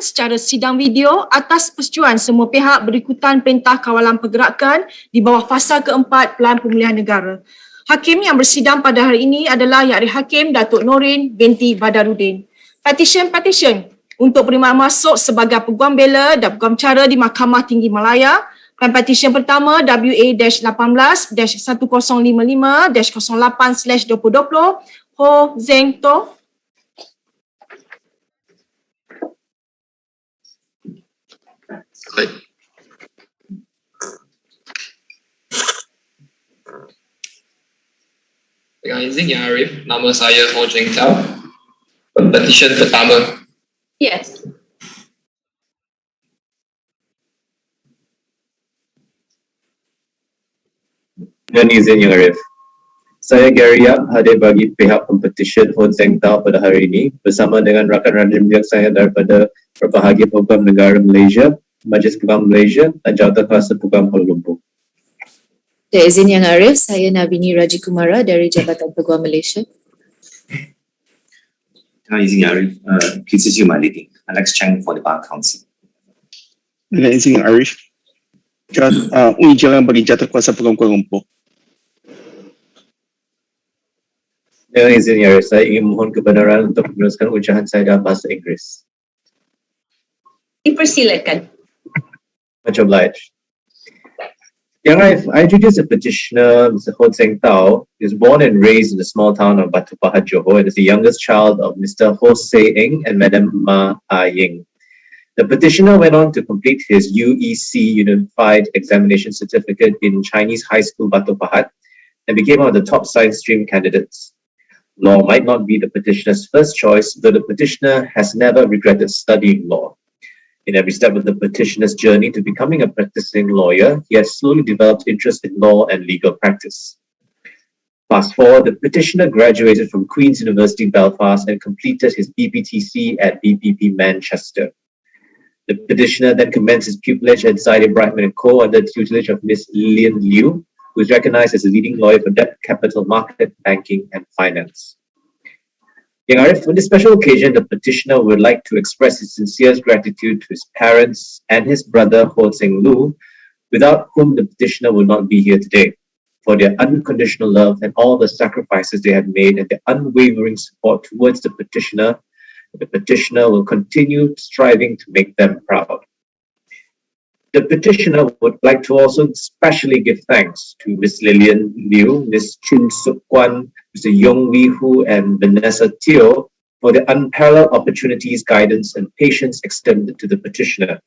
secara sidang video atas persetujuan semua pihak berikutan Perintah Kawalan Pergerakan di bawah fasa keempat Pelan Pemulihan Negara. Hakim yang bersidang pada hari ini adalah Yang Hakim Datuk Noorin Binti Badaruddin. Petisyen untuk penerimaan masuk sebagai Peguam Bela dan Peguam Cara di Mahkamah Tinggi Malaya. Petisyen pertama WA-18-1055-08/2020 Ho Zeng To. Baik. Dengan izin Yang Arif, nama saya Ho Zeng To. Petisyen pertama. Yes. Dengan izin Yang Arif, saya Gary Yap hadir bagi pihak Pempetisyen Ho Zeng To pada hari ini bersama dengan rakan-rakan biak saya daripada Bahagian Peguam Negara Malaysia, Majlis Peguam Malaysia dan Jawatan Kuasa Peguam Kuala Lumpur. Dengan izin Yang Arif, saya Nabini Rajikumara dari Jabatan Peguam Malaysia. Dengan izin Yang Arif, please assume my leading. Alex Chang for the Bar Council. Dengan izin Yang Arif, ujian bagi Jawatan Kuasa Peguam Kuala Lumpur. Dengan izin Yang Arif, saya ingin mohon kebenaran untuk meneruskan ucapan saya dalam bahasa Inggeris. Dipersilakan. Much obliged. Yang Arif, I introduce the petitioner, Mr. Ho Zeng To. He was born and raised in the small town of Batu Pahat, Johor, and is the youngest child of Mr. Ho Se Eng and Madam Ma Ah Ying. The petitioner went on to complete his UEC Unified Examination Certificate in Chinese High School Batu Pahat and became one of the top science stream candidates. Law might not be the petitioner's first choice, though the petitioner has never regretted studying law. In every step of the petitioner's journey to becoming a practicing lawyer, he has slowly developed interest in law and legal practice. Fast forward, the petitioner graduated from Queen's University Belfast and completed his BPTC at BPP Manchester. The petitioner then commenced his pupillage at Zaid Ibrahim & Co. under the tutelage of Miss Lillian Liu, who is recognized as a leading lawyer for debt capital market, banking and finance. Yang Arif, on this special occasion, the petitioner would like to express his sincerest gratitude to his parents and his brother Ho Seng Lu, without whom the petitioner would not be here today, for their unconditional love and all the sacrifices they have made and their unwavering support towards the petitioner. The petitioner will continue striving to make them proud. The petitioner would like to also especially give thanks to Miss Lillian Liu, Miss Chin Suk Kwan, Mr. Yong Wee Hu, and Vanessa Teo for their unparalleled opportunities, guidance, and patience extended to the petitioner.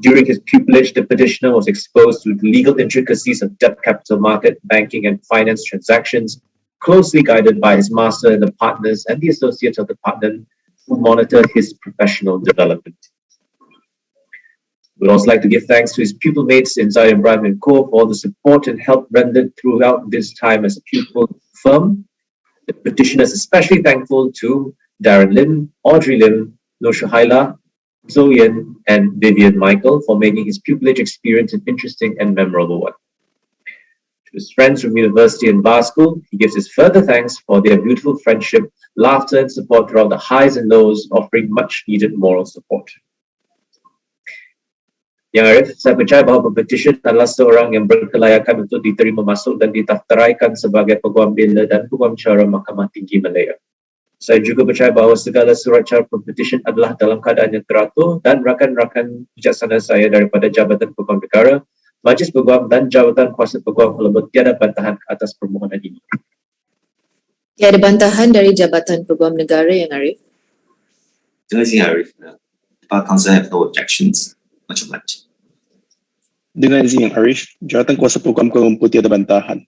During his pupillage, the petitioner was exposed to the legal intricacies of debt capital market, banking, and finance transactions, closely guided by his master and the partners and the associates of the partner who monitored his professional development. We'd also like to give thanks to his pupil mates in Zaid Ibrahim & Co. for all the support and help rendered throughout this time as a pupil firm. The petitioner is especially thankful to Darren Lim, Audrey Lim, Nur Shuhaila, Zoyan, and Vivian Michael for making his pupillage experience an interesting and memorable one. To his friends from university and bar school, he gives his further thanks for their beautiful friendship, laughter, and support throughout the highs and lows, offering much needed moral support. Yang Arif, saya percaya bahawa pempetisyen adalah seorang yang berkelayakan untuk diterima masuk dan didaftaraikan sebagai Peguam Bela dan Peguam Cara Mahkamah Tinggi Malaya. Saya juga percaya bahawa segala surat cara pempetisyen adalah dalam keadaan yang teratur dan rakan-rakan bijaksana saya daripada Jabatan Peguam Negara, Majlis Peguam dan Jawatan Kuasa Peguam Kuala Lumpur tiada bantahan atas permohonan ini. Tiada bantahan dari Jabatan Peguam Negara, Yang Arif. Dengan izin Yang Arif, the Bar Council have no objections. Much obliged. Dengan izin Yang Arif, Jawatan Kuasa Peguam Kuala Lumpur tiada bantahan.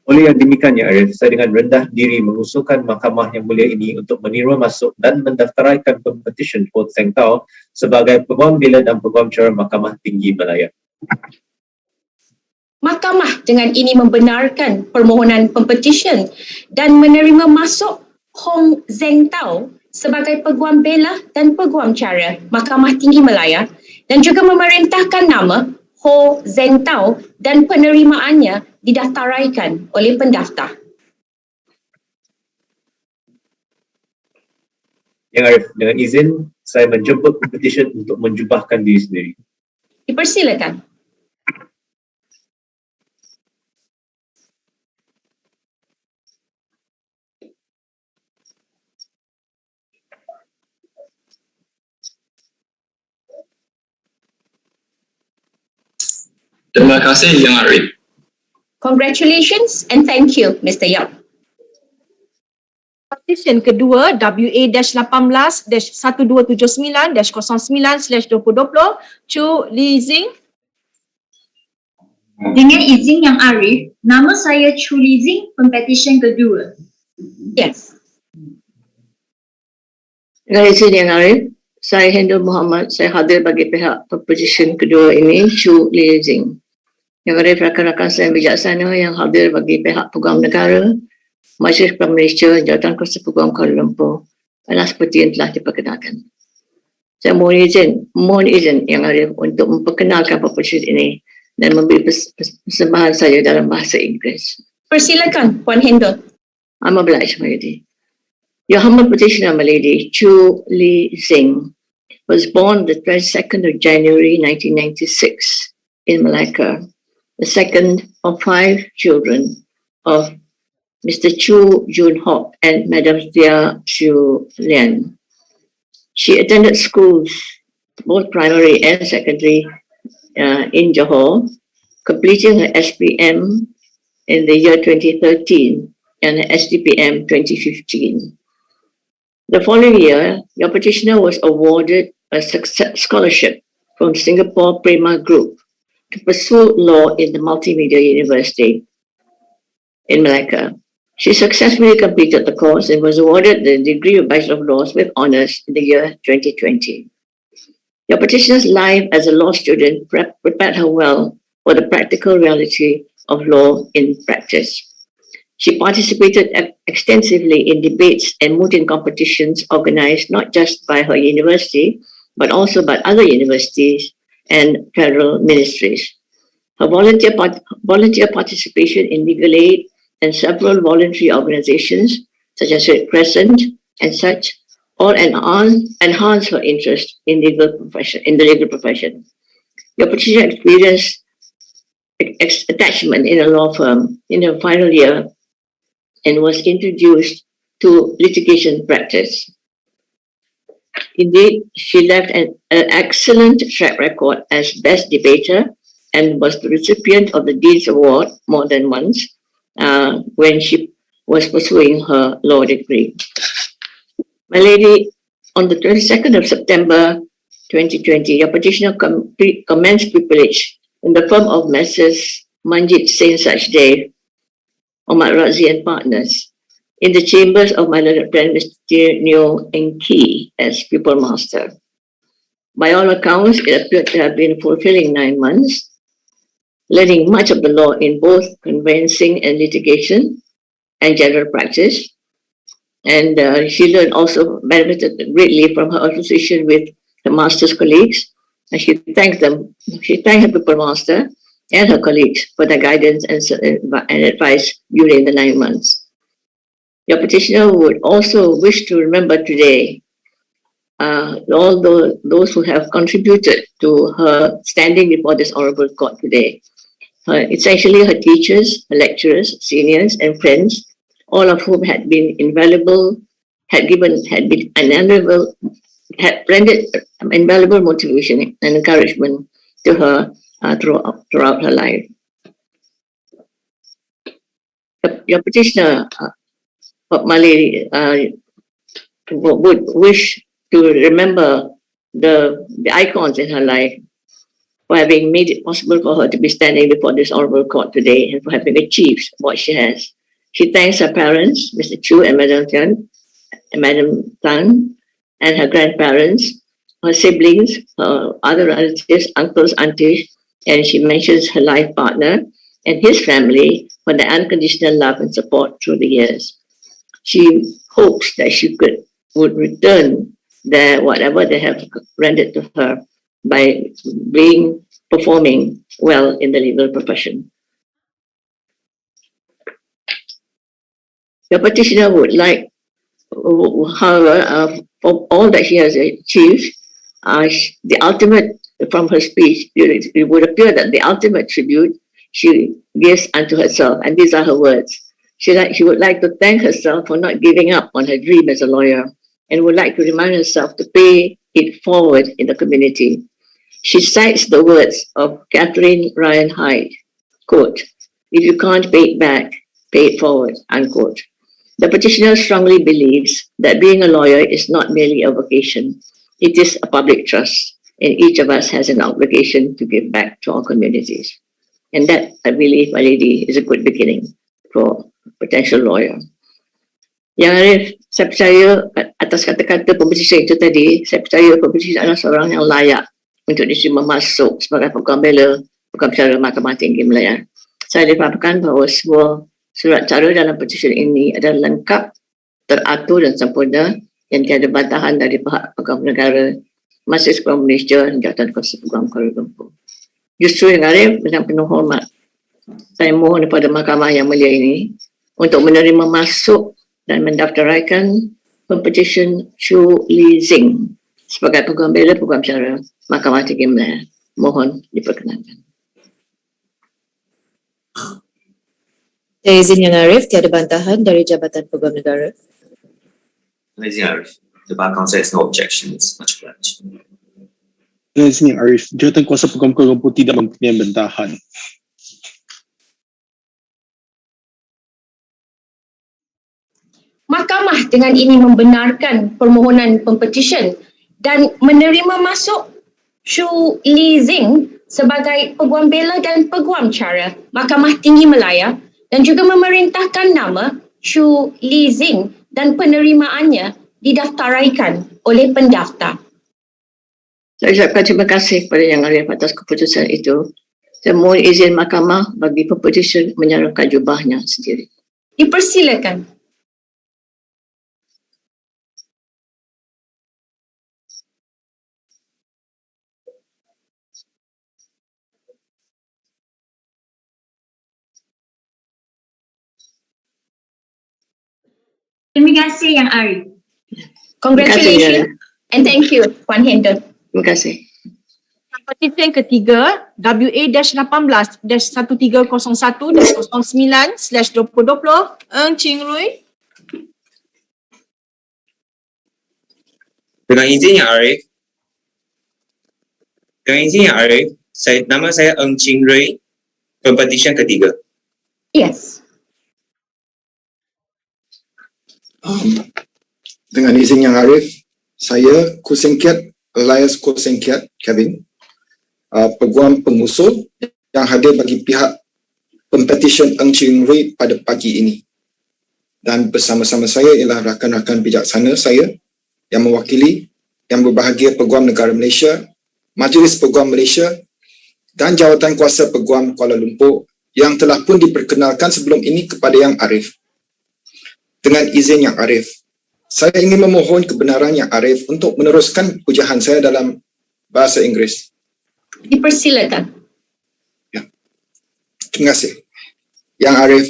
Oleh yang demikian Yang Arif, saya dengan rendah diri mengusulkan Mahkamah yang mulia ini untuk menerima masuk dan mendaftaraikan pempetisyen Ho Zeng To sebagai Peguam Bela dan Peguam Cara Mahkamah Tinggi Malaya. Mahkamah dengan ini membenarkan permohonan pempetisyen dan menerima masuk Ho Zeng To sebagai Peguam Bela dan Peguam Cara Mahkamah Tinggi Malaya dan juga memerintahkan nama Ho Zeng To dan penerimaannya didaftaraikan oleh pendaftar. Yang Arif, dengan izin, saya menjemput Pempetisyen untuk menjubahkan diri sendiri. Dipersilakan. Terima kasih Yang Arif. Congratulations and thank you, Mr. Yap. Petisyen kedua WA-18-1279-09/2020 Chu Li Zing. Dengan izin Yang Arif, nama saya Chu Li Zing, Pempetisyen kedua. Yes. Dengan izin Yang Arif, saya Hindu Muhammad, saya hadir bagi pihak Pempetisyen kedua ini, Chu Li Zing. Yang Arif, rakan-rakan saya bijaksana yang hadir bagi pihak Peguam Negara, Majlis Malaysia, Jawatan Kuasa Peguam Kuala Lumpur adalah seperti yang telah diperkenalkan. Saya mohon izin Yang Arif untuk memperkenalkan Pempetisyen ini dan memberi persembahan saya dalam bahasa Inggeris. Persilakan, Puan Hindu. I'm obliged, my lady. Your humble petitioner, my lady, Chu Li Zing, was born the 22nd of January 1996 in Malaya, the second of 5 children of Mr. Chu Jun Hock and Madam Thia Siu Lian. She attended schools, both primary and secondary, in Johor, completing her SPM in the year 2013 and her SDPM 2015. The following year, your petitioner was awarded a scholarship from Singapore Prima Group to pursue law in the Multimedia University in Malacca. She successfully completed the course and was awarded the degree of Bachelor of Laws with honours in the year 2020. Your petitioner's life as a law student prepared her well for the practical reality of law in practice. She participated extensively in debates and mooting competitions organised not just by her university, but also by other universities and federal ministries. Her volunteer participation in legal aid and several voluntary organizations, such as Red Crescent and such, all enhance her interest in the legal profession. Your petitioner experienced attachment in a law firm in her final year and was introduced to litigation practice. Indeed, she left an excellent track record as best debater and was the recipient of the Dean's Award more than once when she was pursuing her law degree. My lady, on the 22nd of September 2020, your petitioner commenced pupillage in the firm of Messrs. Manjit Singh Sachdev, Omar Razi and Partners, in the chambers of my learned friend Mr. Neo Enki as pupil master. By all accounts, it appeared to have been a fulfilling 9 months, learning much of the law in both conveyancing and litigation and general practice. And she also benefited greatly from her association with her master's colleagues. And she thanked her pupil master and her colleagues for their guidance and advice during the 9 months. Your petitioner would also wish to remember today all those who have contributed to her standing before this honorable court today. Essentially her teachers, her lecturers, seniors and friends, all of whom had been invaluable, had rendered invaluable motivation and encouragement to her throughout her life. Your petitioner, my lady, would wish to remember the icons in her life for having made it possible for her to be standing before this honorable court today and for having achieved what she has. She thanks her parents, Mr. Chu and Madam Tan, and her grandparents, her siblings, her other relatives, uncles, aunties, and she mentions her life partner and his family for their unconditional love and support through the years. She hopes that she would return whatever they have rendered to her by performing well in the legal profession. Your petitioner would like however, for all that she has achieved, the ultimate, from her speech, it would appear that the ultimate tribute she gives unto herself, and these are her words. She would like to thank herself for not giving up on her dream as a lawyer, and would like to remind herself to pay it forward in the community. She cites the words of Catherine Ryan Hyde, quote, "If you can't pay it back, pay it forward," unquote. The petitioner strongly believes that being a lawyer is not merely a vocation, it is a public trust, and each of us has an obligation to give back to our communities. And that, I believe, my lady, is a good beginning for a potential lawyer. Yang Arif, saya percaya atas kata-kata pempetisyen itu tadi, saya percaya pempetisyen adalah seorang yang layak untuk diterima masuk sebagai Peguam Bela, Peguam Cara Mahkamah Tinggi Malaya. Saya dipahamkan bahawa semua surat cara dalam petisyen ini adalah lengkap, teratur dan sempurna, yang tiada bantahan dari pihak Peguam Negara, Masuk Peguam Malaysia dan Jabatan Kuasa Peguam Kuala Lumpur. Justru Yang Arif, dengan penuh hormat, saya mohon kepada Mahkamah yang mulia ini untuk menerima masuk dan mendaftaraikan Pempetisyen Chu Li Zing sebagai Peguam Bela Peguam Cara Mahkamah Tinggi Malaya. Mohon diperkenankan. Saya izin Yang Arif, tiada bantahan dari Jabatan Peguam Negara. Dengan izin Yang Arif, the Bar Council has no objections. Much obliged. Dengan izin Yang Arif, Jabatan Kuasa Peguam Kuala Lumpur tidak mempunyai bantahan. Mahkamah dengan ini membenarkan permohonan pempetisyen dan menerima masuk Chu Li Zing sebagai Peguam Bela dan Peguam Cara Mahkamah Tinggi Malaya dan juga memerintahkan nama Chu Li Zing dan penerimaannya didaftaraikan oleh pendaftar. Saya ucapkan terima kasih kepada Yang Arif atas keputusan itu. Saya mohon izin Mahkamah bagi pempetisyen menyerahkan jubahnya sendiri. Dipersilakan. Terima kasih Yang Arif. Congratulations and thank you, Puan Hendon. Terima kasih. Petisyen ketiga WA-18-1301-09/2020 Eng Ching Rui. Dengan izin Yang Arif, nama saya Eng Ching Rui, Pempetisyen ketiga. Yes. Dengan izin Yang Arif, saya Kusengkiat alias Kusengkiat Kevin, Peguam pengusul yang hadir bagi pihak Pempetisyen Eng Ching Rui pada pagi ini. Dan bersama-sama saya ialah rakan-rakan bijaksana saya yang mewakili yang berbahagia Peguam Negara Malaysia, Majlis Peguam Malaysia dan Jawatan Kuasa Peguam Kuala Lumpur yang telah pun diperkenalkan sebelum ini kepada Yang Arif. Dengan izin Yang Arif, saya ingin memohon kebenaran Yang Arif untuk meneruskan pujahan saya dalam bahasa Inggeris. Dipersilakan. Ya. Terima kasih. Yang Arif,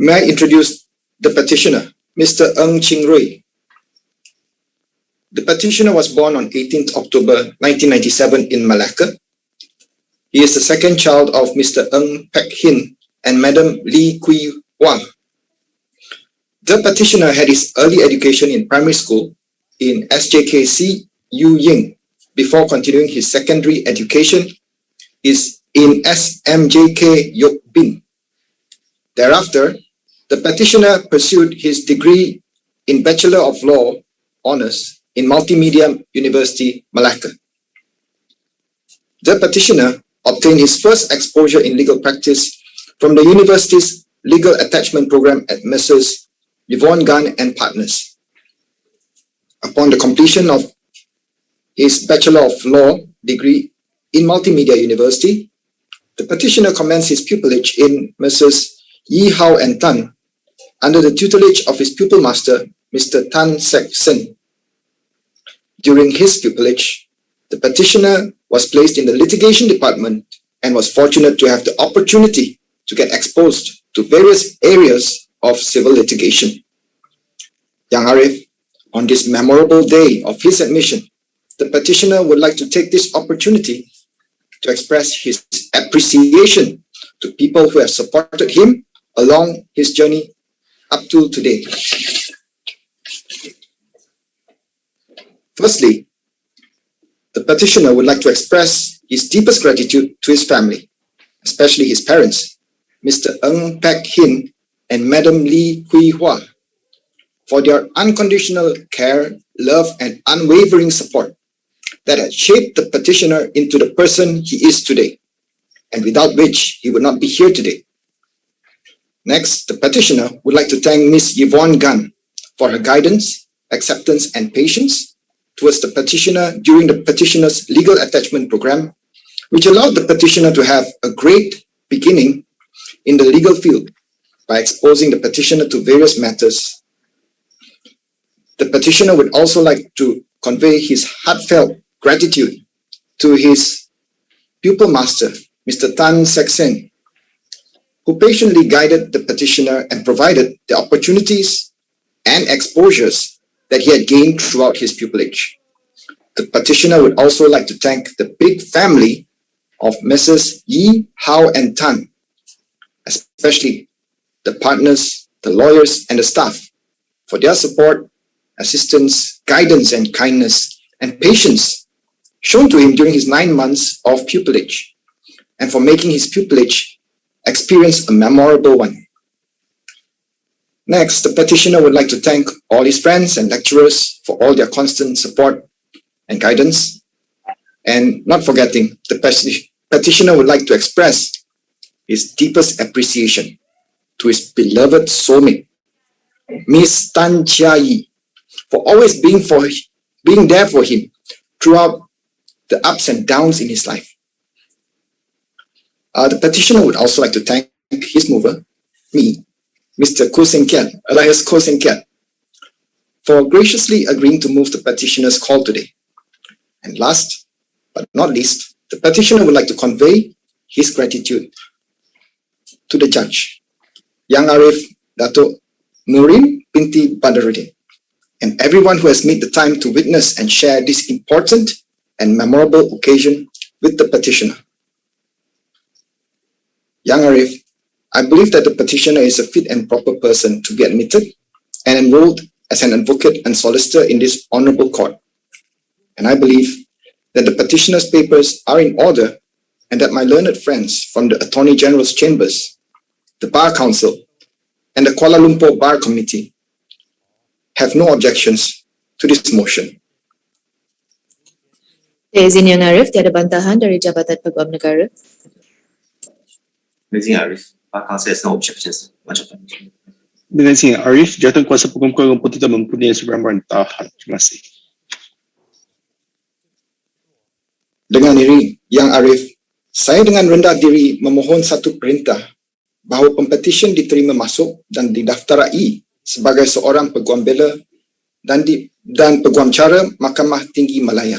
may I introduce the petitioner, Mr. Eng Ching Rui. The petitioner was born on 18th October 1997 in Malacca. He is the second child of Mr. Eng Pek Hin and Madam Lee Kui Wang. The petitioner had his early education in primary school in SJKC Yu Ying before continuing his secondary education is in SMJK Yok Bin. Thereafter, the petitioner pursued his degree in Bachelor of Law Honours in Multimedia University, Malacca. The petitioner obtained his first exposure in legal practice from the university's legal attachment program at Messrs. Yvonne Gunn and Partners. Upon the completion of his Bachelor of Law degree in Multimedia University, the petitioner commenced his pupillage in Messrs. Yi Hao and Tan under the tutelage of his pupil master, Mr. Tan Sek Sin. During his pupillage, the petitioner was placed in the litigation department and was fortunate to have the opportunity to get exposed to various areas of civil litigation. Yang Arif, on this memorable day of his admission, the petitioner would like to take this opportunity to express his appreciation to people who have supported him along his journey up to today. Firstly, the petitioner would like to express his deepest gratitude to his family, especially his parents, Mr. Ng Pek Hin and Madam Lee Hui Hua, for their unconditional care, love, and unwavering support that had shaped the petitioner into the person he is today, and without which he would not be here today. Next, the petitioner would like to thank Ms. Yvonne Gunn for her guidance, acceptance, and patience towards the petitioner during the petitioner's legal attachment program, which allowed the petitioner to have a great beginning in the legal field by exposing the petitioner to various matters. The petitioner would also like to convey his heartfelt gratitude to his pupil master, Mr. Tan Seksen, who patiently guided the petitioner and provided the opportunities and exposures that he had gained throughout his pupillage. The petitioner would also like to thank the big family of Messrs. Yi, Hao, and Tan, especially the partners, the lawyers, and the staff for their support, assistance, guidance, and kindness, and patience shown to him during his 9 months of pupillage, and for making his pupillage experience a memorable one. Next, the petitioner would like to thank all his friends and lecturers for all their constant support and guidance. And not forgetting, the petitioner would like to express his deepest appreciation to his beloved soulmate, Miss Tan Chia Yi, for always being there for him throughout the ups and downs in his life. The petitioner would also like to thank his mover, me, Mr. Koh Seng Kiat, alias Koh Seng Kiat, for graciously agreeing to move the petitioner's call today. And last but not least, the petitioner would like to convey his gratitude to the judge, Yang Arif, Datuk, Noorin, Binti, Badaruddin, and everyone who has made the time to witness and share this important and memorable occasion with the petitioner. Yang Arif, I believe that the petitioner is a fit and proper person to be admitted and enrolled as an advocate and solicitor in this honorable court. And I believe that the petitioner's papers are in order and that my learned friends from the Attorney General's chambers, the Bar Council, and the Kuala Lumpur Bar Committee have no objections to this motion. Izin Yang Arif, tiada bantahan dari Jabatan Peguam Negara. Izin Arif, Bar Council has no objections. Much obliged. Dengan izin Arif, Jabatan Kuasa Peguam Kuala Lumpur tidak mempunyai sebarang bantahan. Terima kasih. Dengan ini, Yang Arif, saya dengan rendah diri memohon satu perintah bahawa pempetisyen diterima masuk dan didaftarai sebagai seorang peguam bela dan peguam cara Mahkamah Tinggi Malaya.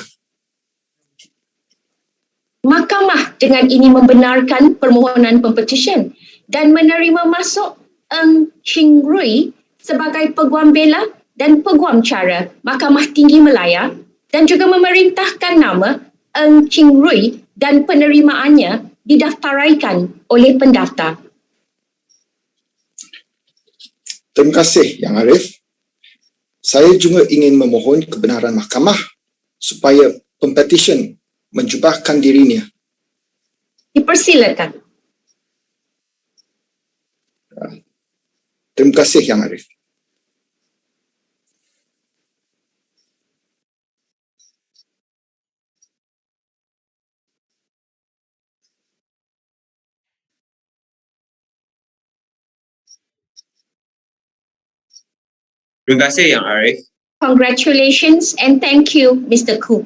Mahkamah dengan ini membenarkan permohonan pempetisyen dan menerima masuk Ng Ching Rui sebagai peguam bela dan peguam cara Mahkamah Tinggi Malaya dan juga memerintahkan nama Ng Ching Rui dan penerimaannya didaftaraikan oleh pendaftar. Terima kasih, Yang Arif. Saya juga ingin memohon kebenaran mahkamah supaya pempetisyen menjubahkan dirinya. Dipersilakan. Terima kasih, Yang Arif. Terima kasih Yang Arif. Congratulations and thank you, Mr. Koo.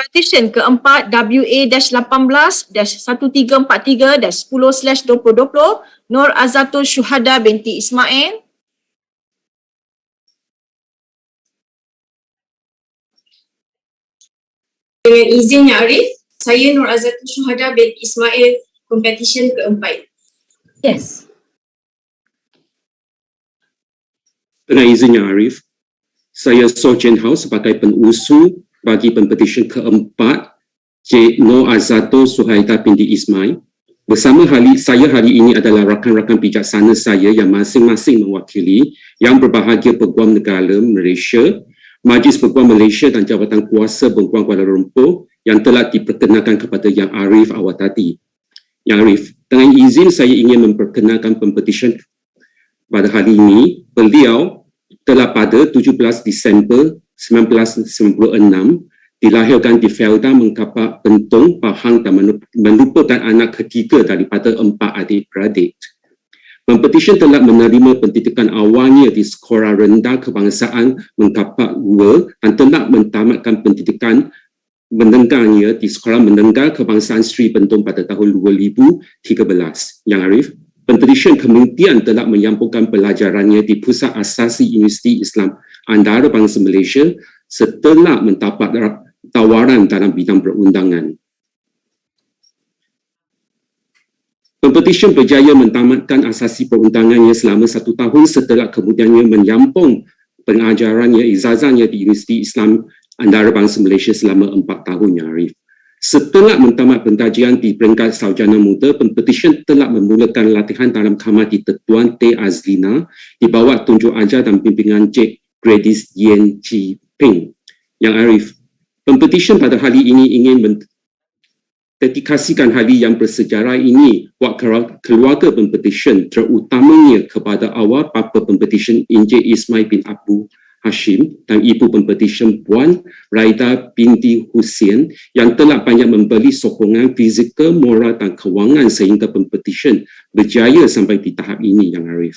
Petisyen keempat WA-18-1343-10/2020 Nur Azatul Syuhada binti Ismail. Dengan izin Yang Arif, saya Nur Azatul Syuhada binti Ismail, Pempetisyen keempat. Yes. Dengan izin Yang Arif, saya Sochen House sebagai penusul bagi Pempetisyen keempat Cik Nur Azatul Suhaida binti Ismail. Bersama saya hari ini adalah rakan-rakan bijaksana saya yang masing-masing mewakili Yang Berbahagia Peguam Negara Malaysia, Majlis Peguam Malaysia dan Jabatan Kuasa Peguam Kuala Lumpur yang telah diperkenalkan kepada Yang Arif awal tadi. Yang Arif, dengan izin saya ingin memperkenalkan Pempetisyen pada hari ini. Beliau telah pada 17 Disember 1996 dilahirkan di Felda Mengkapak Pentung, Pahang dan merupakan anak ketiga daripada 4 adik-beradik. Pempetisyen telah menerima pendidikan awalnya di Sekolah Rendah Kebangsaan Mengkapak 2 dan telah mentamatkan pendidikan menengahnya di Sekolah Menengah Kebangsaan Sri Pentung pada tahun 2013. Yang Arif, Pempetisyen kemudian telah menyambungkan pelajarannya di Pusat Asasi Universiti Islam Antarabangsa Malaysia setelah mendapat tawaran dalam bidang perundangan. Pempetisyen berjaya mentamatkan asasi perundangannya selama 1 tahun setelah kemudiannya menyambung pengajarannya, ijazahnya di Universiti Islam Antarabangsa Malaysia selama 4 tahun. Yang Arif, setelah mentamat pentajian di peringkat sarjana muda, Pempetisyen telah memulakan latihan dalam kamar di Tetuan T. Azlina di bawah tunjuk ajar dan bimbingan Cik Gladys Yen Chi Ping. Yang Arif, Pempetisyen pada hari ini ingin mendedikasikan hari yang bersejarah ini buat keluarga Pempetisyen, terutamanya kepada awak bapa Pempetisyen Encik Ismail bin Abu Hashim dan ibu Pempetisyen Puan Raida binti Hussein yang telah banyak memberi sokongan fizikal, moral dan kewangan sehingga Pempetisyen berjaya sampai di tahap ini. Yang Arif,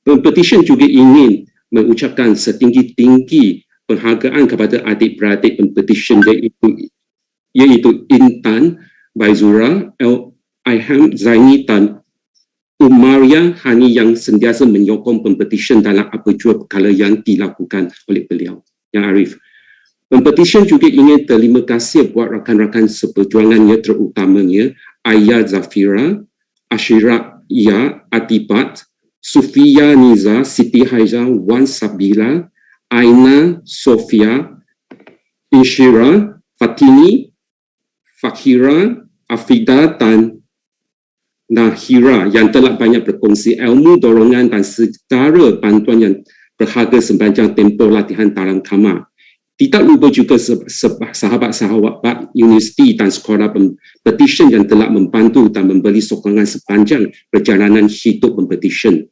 Pempetisyen juga ingin mengucapkan setinggi-tinggi penghargaan kepada adik-beradik Pempetisyen iaitu Intan, Baizura, Aiham, Zaini dan Umaria Hani yang sentiasa menyokong Pempetisyen dalam apa jua perkara yang dilakukan oleh beliau. Yang Arif, Pempetisyen juga ingin terima kasih buat rakan-rakan seperjuangannya terutamanya Ayah Zafira, Ashira Ia, Atibat, Sufia Niza, Siti Haizah, Wan Sabila, Aina, Sofia, Inshira, Fatini, Fakira, Afida dan Nahira yang telah banyak berkongsi ilmu, dorongan dan segala bantuan yang berharga sepanjang tempoh latihan dalam kamar. Tidak lupa juga sahabat-sahabat universiti dan sekolah Pempetisyen yang telah membantu dan memberi sokongan sepanjang perjalanan hidup Pempetisyen.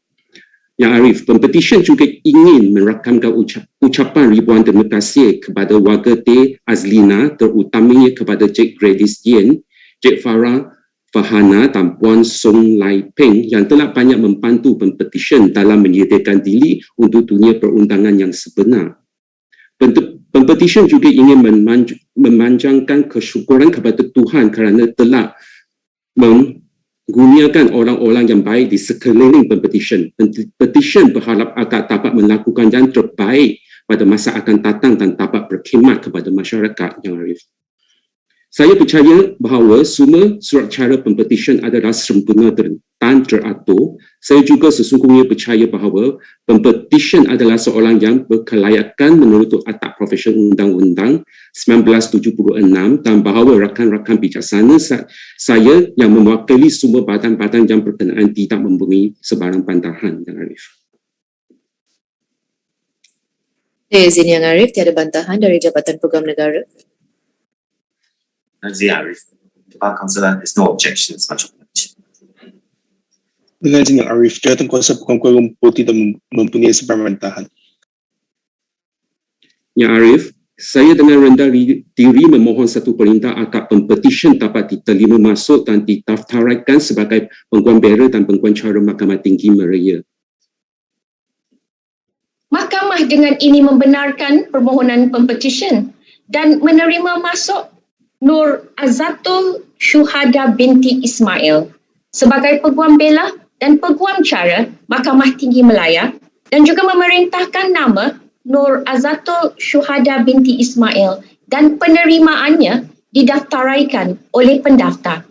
Yang Arif, Pempetisyen juga ingin merakamkan ucapan ribuan terima kasih kepada warga T. Azlina, terutamanya kepada Cik Gladys Yen, Cik Farah Fahana dan Puan Song Lai Peng yang telah banyak membantu Pempetisyen dalam menyediakan diri untuk dunia perundangan yang sebenar. Pempetisyen juga ingin memanjangkan kesyukuran kepada Tuhan kerana telah menggunakan orang-orang yang baik di sekeliling Pempetisyen. Pempetisyen berharap agar dapat melakukan yang terbaik pada masa akan datang dan dapat berkhidmat kepada masyarakat. Yang Arif, saya percaya bahawa semua surat cara Pempetisyen adalah sempurna dan teratur. Saya juga sesungguhnya percaya bahawa Pempetisyen adalah seorang yang berkelayakan menurut Akta Profesion Undang-Undang 1976 dan bahawa rakan-rakan bijaksana saya yang mewakili semua badan-badan yang berkenaan tidak memberi sebarang bantahan. Yang Arif. Izin Yang Arif, tiada bantahan dari Jabatan Peguam Negara. Nazir Arif, the Bar Councillor has no objections. Much obliged. Dengan izin Yang Arif, Jabatan Kuasa Peguam Kuala Lumpur tidak mempunyai sebarang bantahan. Yang Arif, saya dengan rendah diri memohon satu perintah agar Pempetisyen dapat diterima masuk dan didaftaraikan sebagai Peguam Bela dan Peguam Cara Mahkamah Tinggi Malaya. Mahkamah dengan ini membenarkan permohonan Pempetisyen dan menerima masuk Nur Azatul Syuhada binti Ismail sebagai Peguam Bela dan Peguam Cara Mahkamah Tinggi Malaya dan juga memerintahkan nama Nur Azatul Syuhada binti Ismail dan penerimaannya didaftaraikan oleh pendaftar.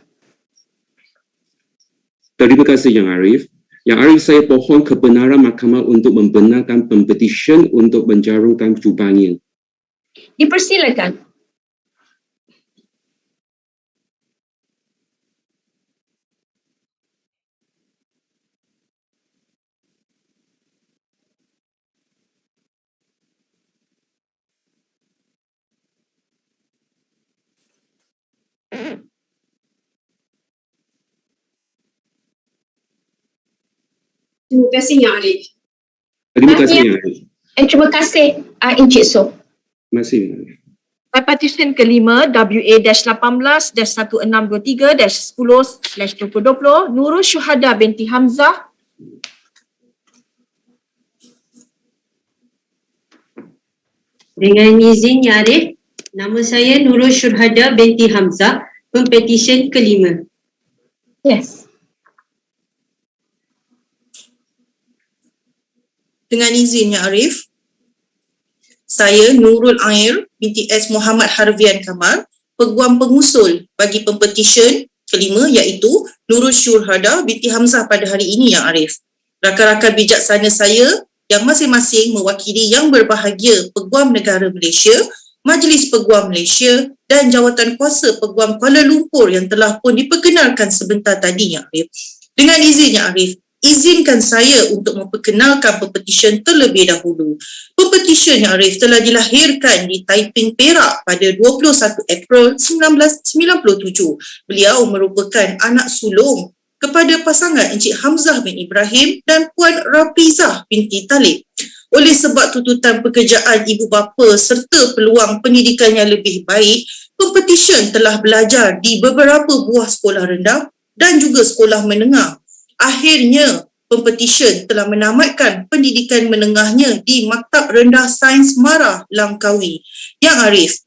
Terima kasih Yang Arif. Yang Arif, saya pohon kebenaran mahkamah untuk membenarkan Pempetisyen untuk menjarungkan jubahnya. Dipersilakan. Terima kasih Yang Arif. Terima kasih Yang Arif. Terima kasih Encik So. Terima kasih. Petisyen kelima WA-1823-1623-10/2020 Nurul Syuhada binti Hamzah. Dengan izin Yang Arif, nama saya Nurul Syuhada binti Hamzah, Pempetisyen kelima. Yes. Dengan izin Yang Arif, saya Nurul Air binti S. Muhammad Harvian Kamal, Peguam pengusul bagi Pempetisyen kelima iaitu Nurul Syuhada binti Hamzah pada hari ini Yang Arif. Rakan-rakan bijaksana saya yang masing-masing mewakili Yang Berbahagia Peguam Negara Malaysia, Majlis Peguam Malaysia dan Jawatan Kuasa Peguam Kuala Lumpur yang telah pun diperkenalkan sebentar tadi Yang Arif. Dengan izin Yang Arif, izinkan saya untuk memperkenalkan Pempetisyen terlebih dahulu. Pempetisyen Yang Arif telah dilahirkan di Taiping, Perak pada 21 April 1997. Beliau merupakan anak sulung kepada pasangan Encik Hamzah bin Ibrahim dan Puan Rafizah binti Talib. Oleh sebab tuntutan pekerjaan ibu bapa serta peluang pendidikan yang lebih baik, Pempetisyen telah belajar di beberapa buah sekolah rendah dan juga sekolah menengah. Akhirnya, Pempetisyen telah menamatkan pendidikan menengahnya di Maktab Rendah Sains Marah, Langkawi. Yang Arif,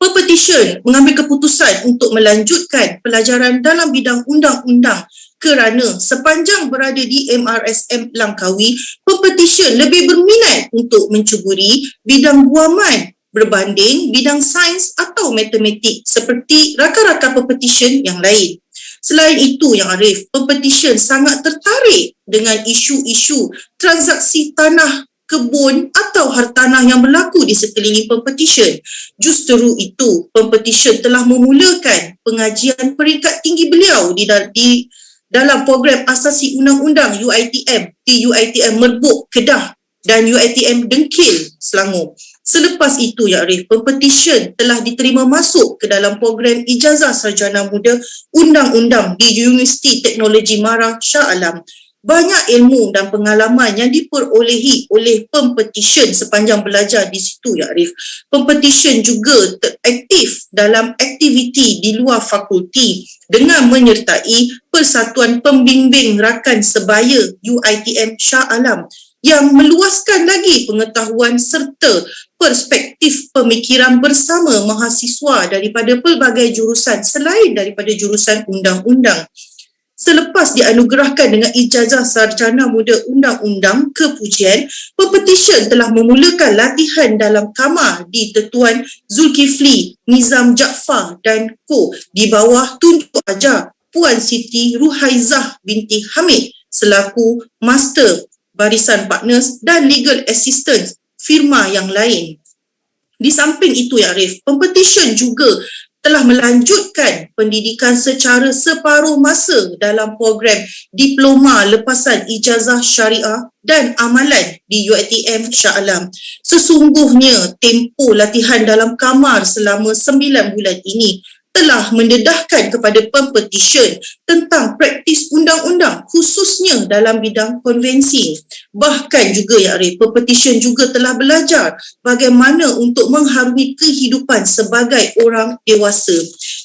Pempetisyen mengambil keputusan untuk melanjutkan pelajaran dalam bidang undang-undang kerana sepanjang berada di MRSM Langkawi, Pempetisyen lebih berminat untuk mencuburi bidang guaman berbanding bidang sains atau matematik seperti rakan-rakan Pempetisyen yang lain. Selain itu Yang Arif, Pempetisyen sangat tertarik dengan isu-isu transaksi tanah, kebun atau hartanah yang berlaku di sekeliling Pempetisyen. Justru itu, Pempetisyen telah memulakan pengajian peringkat tinggi beliau di dalam program asasi undang-undang UiTM di UiTM Merbuk, Kedah dan UiTM Dengkil, Selangor. Selepas itu, Yang Arif, Pempetisyen telah diterima masuk ke dalam program Ijazah Sarjana Muda Undang-Undang di Universiti Teknologi Mara Shah Alam. Banyak ilmu dan pengalaman yang diperolehi oleh Pempetisyen sepanjang belajar di situ, Yang Arif. Pempetisyen juga aktif dalam aktiviti di luar fakulti dengan menyertai Persatuan Pembimbing Rakan Sebaya UiTM Shah Alam yang meluaskan lagi pengetahuan serta perspektif pemikiran bersama mahasiswa daripada pelbagai jurusan selain daripada jurusan undang-undang. Selepas dianugerahkan dengan ijazah sarjana muda undang-undang kepujian, Pempetisyen telah memulakan latihan dalam kamar di Tetuan Zulkifli Nizam Jaafar dan Co di bawah tunjuk ajar Puan Siti Ruhaizah binti Hamid selaku Master Barisan Partners dan Legal Assistant firma yang lain. Di samping itu, Yang Arif, Pempetisyen juga telah melanjutkan pendidikan secara separuh masa dalam program Diploma Lepasan Ijazah Syariah dan Amalan di UiTM Shah Alam. Sesungguhnya, tempoh latihan dalam kamar selama 9 bulan ini telah mendedahkan kepada Pempetisyen tentang praktis undang-undang khususnya dalam bidang konvensi. Bahkan juga Yang Arif, Pempetisyen juga telah belajar bagaimana untuk mengharungi kehidupan sebagai orang dewasa.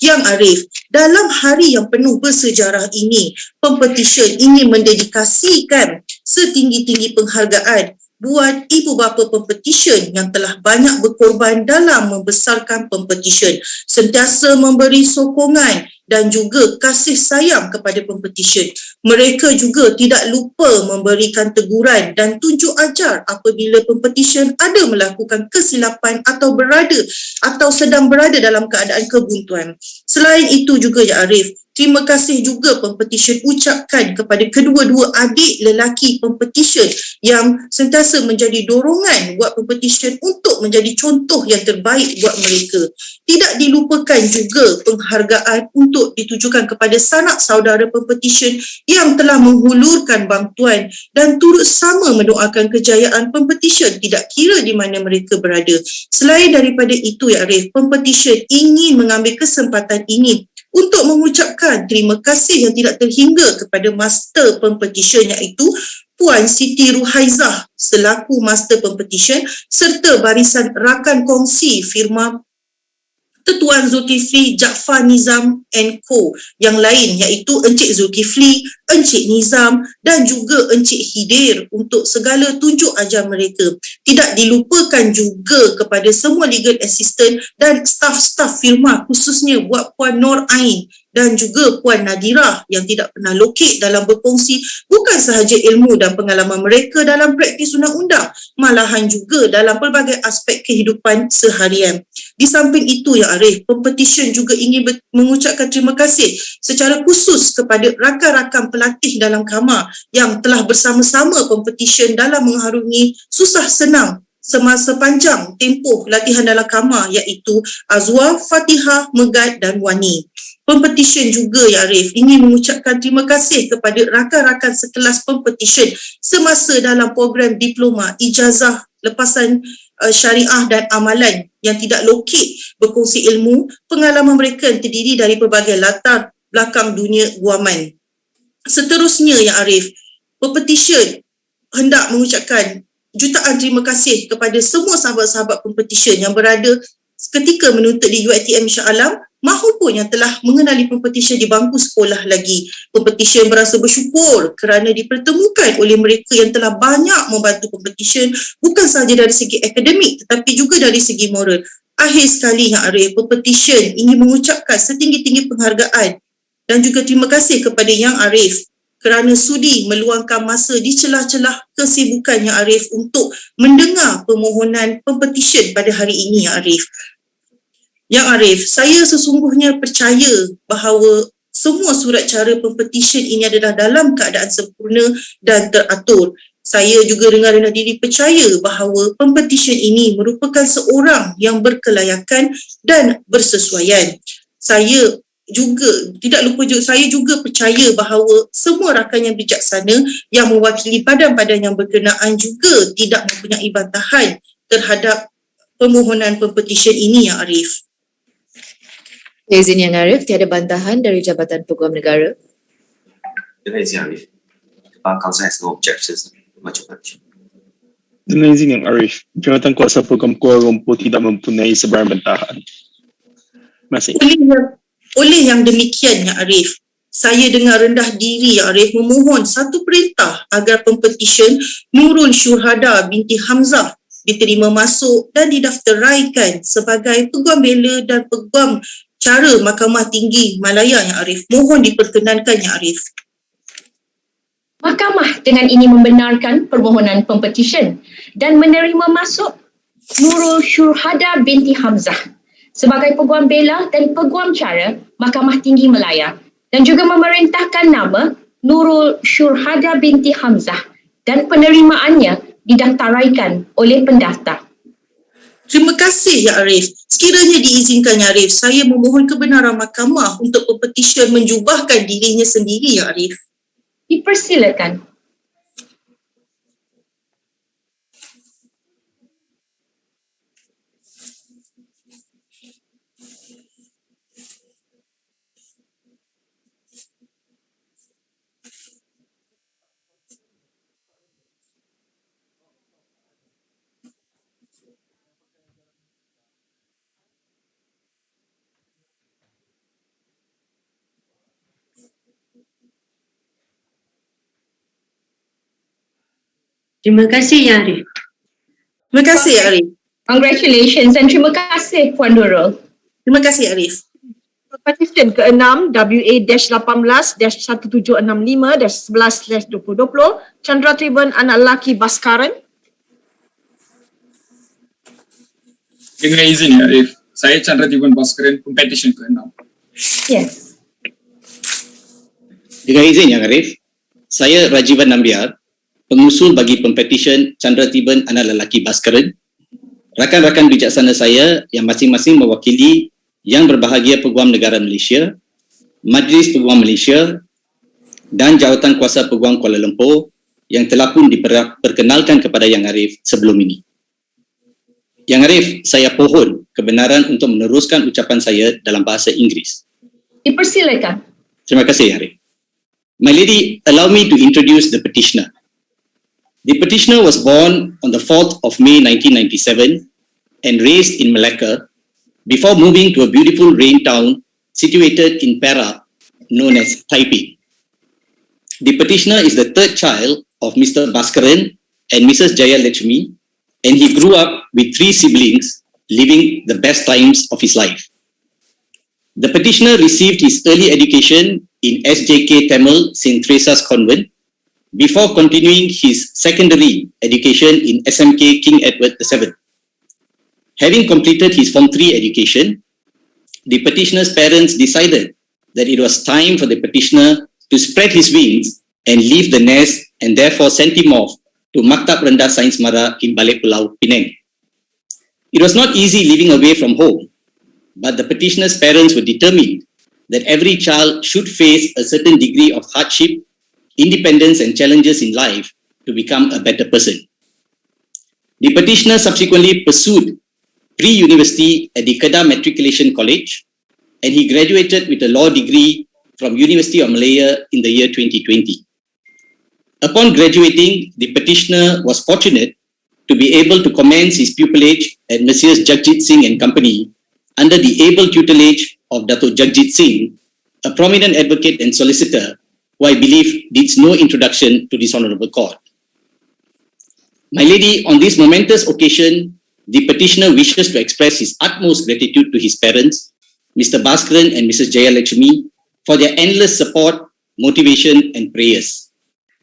Yang Arif, dalam hari yang penuh bersejarah ini, Pempetisyen ingin mendedikasikan setinggi-tinggi penghargaan buat ibu bapa Pempetisyen yang telah banyak berkorban dalam membesarkan Pempetisyen, sentiasa memberi sokongan dan juga kasih sayang kepada Pempetisyen. Mereka juga tidak lupa memberikan teguran dan tunjuk ajar apabila Pempetisyen ada melakukan kesilapan atau sedang berada dalam keadaan kebuntuan. Selain itu juga Yang Arif, terima kasih juga Pempetisyen ucapkan kepada kedua-dua adik lelaki Pempetisyen yang sentiasa menjadi dorongan buat Pempetisyen untuk menjadi contoh yang terbaik buat mereka. Tidak dilupakan juga penghargaan untuk ditujukan kepada sanak saudara Pempetisyen yang telah menghulurkan bantuan dan turut sama mendoakan kejayaan Pempetisyen tidak kira di mana mereka berada. Selain daripada itu, ya Arif, Pempetisyen ingin mengambil kesempatan ini untuk mengucapkan terima kasih yang tidak terhingga kepada Master Pempetisyen iaitu Puan Siti Ruhaizah selaku Master Pempetisyen serta barisan rakan kongsi firma Ketuan Zulkifli Jaafar Nizam and Co. yang lain iaitu Encik Zulkifli, Encik Nizam dan juga Encik Hidir untuk segala tunjuk ajar mereka. Tidak dilupakan juga kepada semua legal assistant dan staf-staf firma khususnya buat Puan Nur Ain dan juga Puan Nadirah yang tidak pernah lokek dalam berkongsi bukan sahaja ilmu dan pengalaman mereka dalam praktis undang-undang, malahan juga dalam pelbagai aspek kehidupan seharian. Di samping itu, ya Arif, Pempetisyen juga ingin mengucapkan terima kasih secara khusus kepada rakan-rakan pelatih dalam kamar yang telah bersama-sama Pempetisyen dalam mengharungi susah senang semasa panjang tempoh latihan dalam kamar iaitu Azwa, Fatihah, Megat dan Wani. Pempetisyen juga, ya Arif, ingin mengucapkan terima kasih kepada rakan-rakan sekelas Pempetisyen semasa dalam program diploma, ijazah, lepasan syariah dan amalan yang tidak lokek berkongsi ilmu. Pengalaman mereka terdiri dari pelbagai latar belakang dunia guaman. Seterusnya, ya Arif, Pempetisyen hendak mengucapkan jutaan terima kasih kepada semua sahabat-sahabat Pempetisyen yang berada ketika menuntut di UiTM Shah Alam mahupun yang telah mengenali Pempetisyen di bangku sekolah lagi. Pempetisyen berasa bersyukur kerana dipertemukan oleh mereka yang telah banyak membantu Pempetisyen bukan sahaja dari segi akademik tetapi juga dari segi moral. Akhir sekali, ya Arif, Pempetisyen ingin mengucapkan setinggi-tinggi penghargaan dan juga terima kasih kepada Yang Arif kerana sudi meluangkan masa di celah-celah kesibukan Yang Arif untuk mendengar permohonan Pempetisyen pada hari ini, ya Arif. Yang Arif, saya sesungguhnya percaya bahawa semua surat cara Pempetisyen ini adalah dalam keadaan sempurna dan teratur. Saya juga dengan rendah diri percaya bahawa Pempetisyen ini merupakan seorang yang berkelayakan dan bersesuaian. Saya juga percaya bahawa semua rakan yang bijaksana yang mewakili badan-badan yang berkenaan juga tidak mempunyai bantahan terhadap permohonan Pempetisyen ini, ya Arif. Izin Yang Arif, tiada bantahan dari Jabatan Peguam Negara. Dengan izin Arif, Dewan Kawasan has no objections. Much obliged. Dengan izin Yang Arif, Jabatan Kuasa Peguam Kuala Lumpur tidak mempunyai sebarang bantahan. Masih. Oleh yang demikian, ya Arif, saya dengan rendah diri, ya Arif, memohon satu perintah agar Pempetisyen Noorin Syurhada Binti Hamzah diterima masuk dan didaftaraikan sebagai Peguam Bela dan Peguam Cara Mahkamah Tinggi Malaya, ya Arif. Mohon diperkenankan, ya Arif. Mahkamah dengan ini membenarkan permohonan Pempetisyen dan menerima masuk Noorin Syurhada Binti Hamzah sebagai Peguam Bela dan Peguam Cara Mahkamah Tinggi Malaya dan juga memerintahkan nama Noorin Syurhada Binti Hamzah dan penerimaannya didaftaraikan oleh pendaftar. Terima kasih, ya Arif. Sekiranya diizinkan, ya Arif, saya memohon kebenaran mahkamah untuk Pempetisyen menjubahkan dirinya sendiri, ya Arif. Dipersilakan. Terima kasih, Yang Arif. Terima kasih, ya Arif. Congratulations dan terima kasih Puan Nurul. Terima kasih, Arif. Petisyen ke-6 WA-18-1765-11/2020 Chandra Triben anak lelaki Baskaran. Dengan izin, ya Arif, saya Chandra Triben Baskaran, Pempetisyen ke-6. Yes. Dengan izin Yang Arif, saya Rajivan Nambiar, pengusul bagi Pempetisyen Chandra Tiban Anak Lelaki Baskeren. Rakan-rakan bijaksana saya yang masing-masing mewakili Yang Berbahagia Peguam Negara Malaysia, Majlis Peguam Malaysia dan Jawatan Kuasa Peguam Kuala Lumpur yang telah pun diperkenalkan kepada Yang Arif sebelum ini. Yang Arif, saya pohon kebenaran untuk meneruskan ucapan saya dalam bahasa Inggeris. Dipersilakan. Terima kasih, Yang Arif. My lady, allow me to introduce the petitioner. The petitioner was born on the 4th of May 1997 and raised in Malacca before moving to a beautiful rain town situated in Perak known as Taipei. The petitioner is the third child of Mr. Baskeren and Mrs. Jayalakshmi, and he grew up with 3 siblings living the best times of his life. The petitioner received his early education in SJK Tamil St. Teresa's Convent before continuing his secondary education in SMK King Edward VII. Having completed his Form 3 education, the petitioner's parents decided that it was time for the petitioner to spread his wings and leave the nest, and therefore sent him off to Maktab Rendah Sains Mara in Balai Pulau, Penang. It was not easy living away from home, but the petitioner's parents were determined that every child should face a certain degree of hardship, independence and challenges in life to become a better person. The petitioner subsequently pursued pre-university at the Kedah Matriculation College, and he graduated with a law degree from University of Malaya in the year 2020. Upon graduating, the petitioner was fortunate to be able to commence his pupillage at Messrs. Jagjit Singh and Company under the able tutelage of Datuk Jagjit Singh, a prominent advocate and solicitor who I believe needs no introduction to this honourable court. My lady, on this momentous occasion, the petitioner wishes to express his utmost gratitude to his parents, Mr. Baskeren and Mrs. Jayalakshmi, for their endless support, motivation and prayers.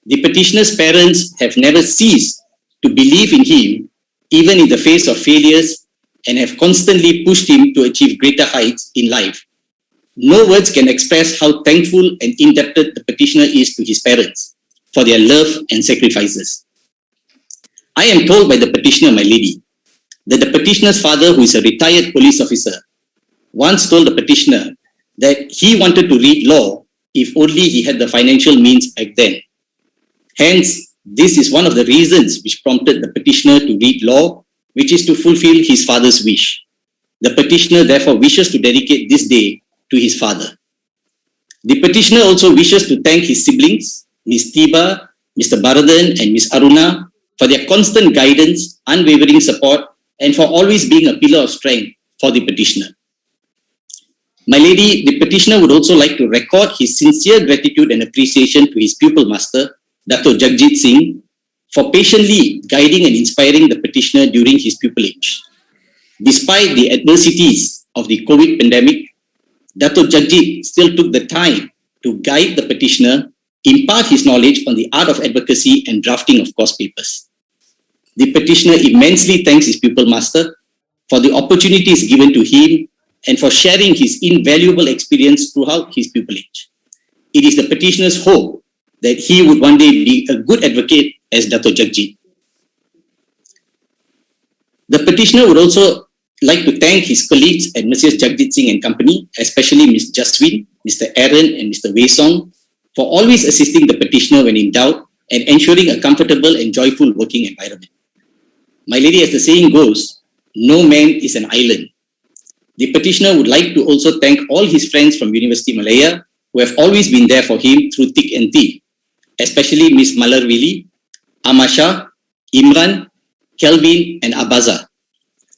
The petitioner's parents have never ceased to believe in him, even in the face of failures, and have constantly pushed him to achieve greater heights in life. No words can express how thankful and indebted the petitioner is to his parents for their love and sacrifices. I am told by the petitioner, my lady, that the petitioner's father, who is a retired police officer, once told the petitioner that he wanted to read law if only he had the financial means back then. Hence, this is one of the reasons which prompted the petitioner to read law, which is to fulfill his father's wish. The petitioner therefore wishes to dedicate this day to his father. The petitioner also wishes to thank his siblings, Ms. Tiba, Mr. Baradan and Ms. Aruna, for their constant guidance, unwavering support, and for always being a pillar of strength for the petitioner. My lady, the petitioner would also like to record his sincere gratitude and appreciation to his pupil master, Datuk Jagjit Singh, for patiently guiding and inspiring the petitioner during his pupillage. Despite the adversities of the COVID pandemic, Datuk Jagjit still took the time to guide the petitioner, impart his knowledge on the art of advocacy and drafting of course papers. The petitioner immensely thanks his pupil master for the opportunities given to him and for sharing his invaluable experience throughout his pupillage. It is the petitioner's hope that he would one day be a good advocate as Datuk Jagjit. The petitioner would also like to thank his colleagues at Messrs. Jagjit Singh and Company, especially Ms. Jaswin, Mr. Aaron and Mr. Wei Song, for always assisting the petitioner when in doubt and ensuring a comfortable and joyful working environment. My lady, as the saying goes, no man is an island. The petitioner would like to also thank all his friends from University Malaya who have always been there for him through thick and thin, especially Ms. Malarwili, Amasha, Imran, Kelvin and Abaza.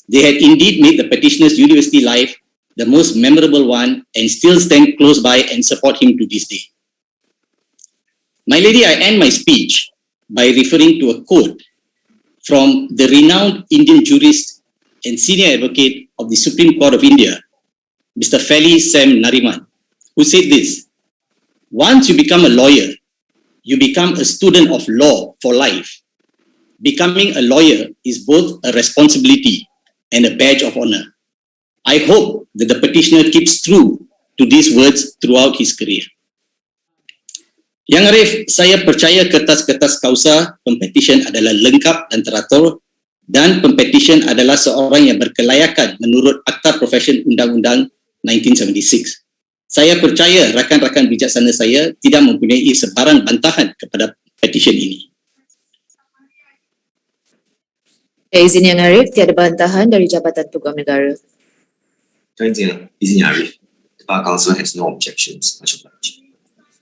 They had indeed made the petitioner's university life the most memorable one and still stand close by and support him to this day. My lady, I end my speech by referring to a quote from the renowned Indian jurist and senior advocate of the Supreme Court of India, Mr. Feli Sam Nariman, who said this: "Once you become a lawyer, you become a student of law for life. Becoming a lawyer is both a responsibility and a badge of honor." I hope that the petitioner keeps true to these words throughout his career. Yang Arif, saya percaya kertas-kertas kausa Pempetisyen adalah lengkap dan teratur dan Pempetisyen adalah seorang yang berkelayakan menurut Akta Profesyen Undang-Undang 1976. Saya percaya rakan-rakan bijaksana saya tidak mempunyai sebarang bantahan kepada petisyen ini. Izin Yang Arif, tiada bantahan dari Jabatan Peguam Negara. Izin Yang Arif, the Bar Council has no objections. Much obliged.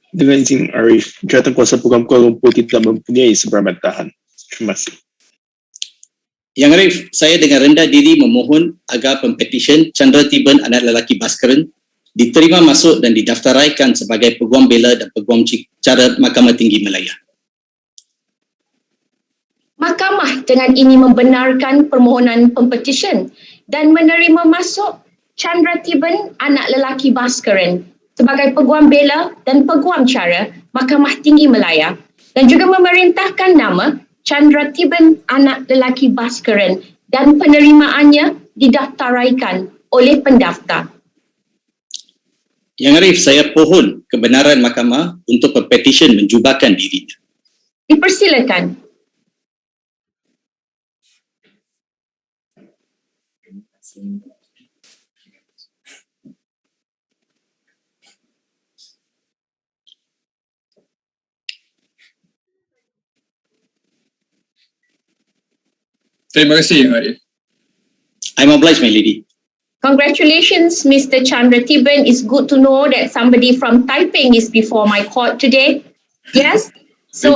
Dengan izin Arif, Jabatan Kuasa Peguam Kuala Lumpur tidak mempunyai sebarang bantahan. Terima kasih. Yang Arif, saya dengan rendah diri memohon agar Pempetisyen Chandra Tiban anak lelaki Bhaskaran diterima masuk dan didaftaraikan sebagai Peguam Bela dan Peguam Cara Mahkamah Tinggi Malaya. Mahkamah dengan ini membenarkan permohonan Pempetisyen dan menerima masuk Chandra Tiban anak lelaki Bhaskaran sebagai Peguam Bela dan Peguam Cara Mahkamah Tinggi Malaya dan juga memerintahkan nama Chandra Tiban anak lelaki Bhaskaran dan penerimaannya didaftaraikan oleh pendaftar. Yang Arif, saya pohon kebenaran mahkamah untuk Pempetisyen menjubahkan dirinya. Dipersilakan. Terima kasih Yang Arif. I'm obliged, my lady. Congratulations, Mr. Chandra Tiban. It's good to know that somebody from Taiping is before my court today. Yes? So